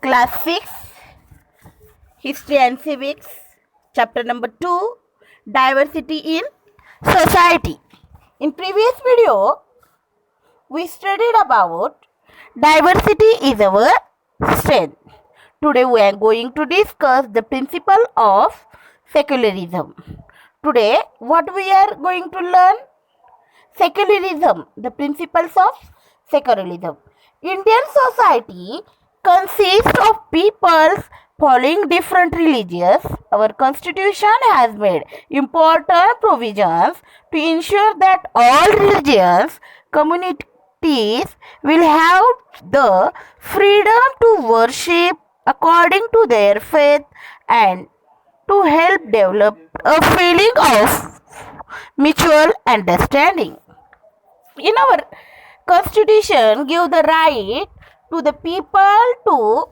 Class 6 History and Civics, Chapter number 2, Diversity in Society. In previous video, we studied about diversity is our strength. Today we are going to discuss the principle of secularism. Today, what we are going to learn? Secularism, the principles of secularism. Indian society consists of peoples following different religions. Our constitution has made important provisions to ensure that all religious communities will have the freedom to worship according to their faith and to help develop a feeling of mutual understanding. In our constitution give the right to the people to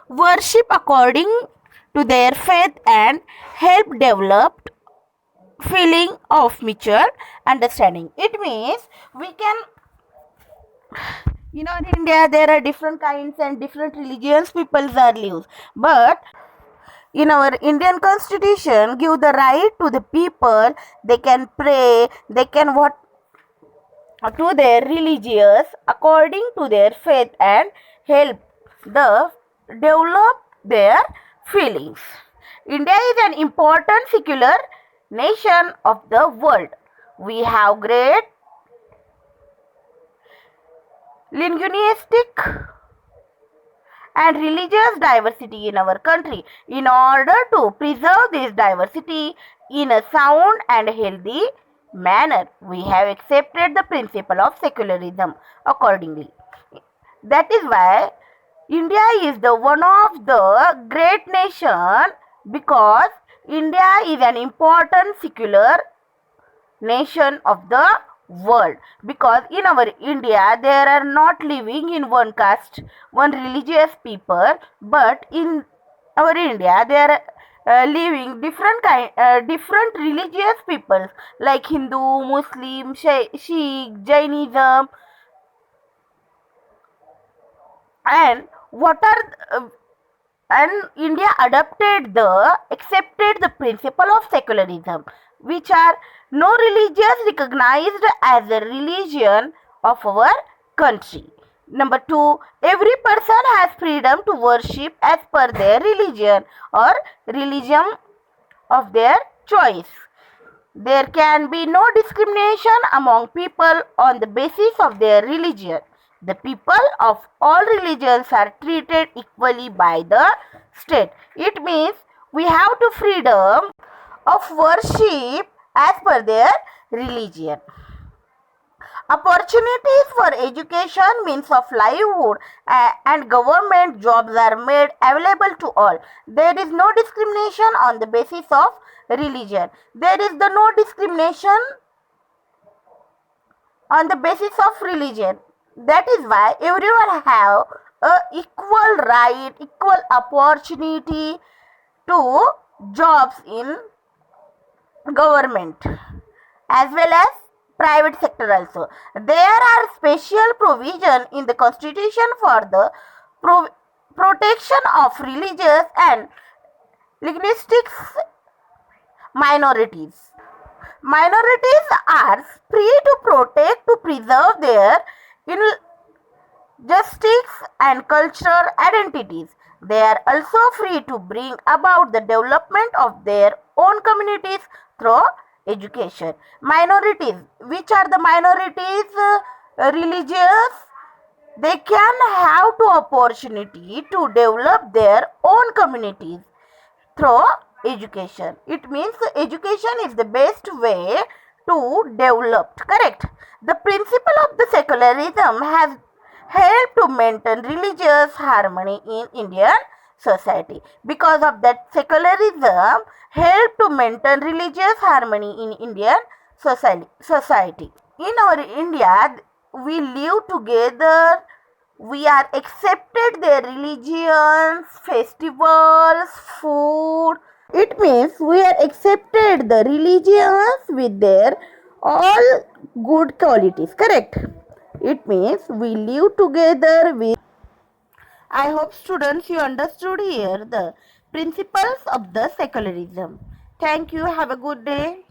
worship according to their faith and help develop feeling of mutual understanding. It means we can, in India there are different kinds and different religions peoples are lives, but in our Indian constitution give the right to the people, they can pray, they can what to their religious according to their faith and help the develop their feelings. India is an important secular nation of the world. We have great linguistic and religious diversity in our country. In order to preserve this diversity in a sound and healthy manner, we have accepted the principle of secularism accordingly. That is why India is the one of the great nation, because India is an important secular nation of the world, because in our India there are not living in one caste, one religious people, but in our India there are living different religious peoples like Hindu, Muslim, Sikh, Jainism, and India accepted the principle of secularism, which are no religions recognized as a religion of our country. Number 2, every person has freedom to worship as per their religion or religion of their choice. There can be no discrimination among people on the basis of their religion. The people of all religions are treated equally by the state. It means we have to freedom of worship as per their religion. Opportunities for education, means of livelihood, and government jobs are made available to all. There is no discrimination on the basis of religion. There is no discrimination on the basis of religion. That is why everyone have equal right, equal opportunity to jobs in government as well as private sector also. There are special provision in the constitution for the protection of religious and linguistic minorities. Minorities are free to protect, to preserve their justice and cultural identities. They are also free to bring about the development of their own communities through education. Minorities, which are the minorities? Religious, they can have the opportunity to develop their own communities through education. It means education is the best way to develop, correct? The principle of the secularism has helped to maintain religious harmony in Indian society. Because of that, secularism helped to maintain religious harmony in Indian society. In our India, we live together. We are accepted their religions, festivals, food. It means we are accepted the religions with their all good qualities, correct? It means we live together with I hope students you understood here the principles of the secularism. Thank you. Have a good day.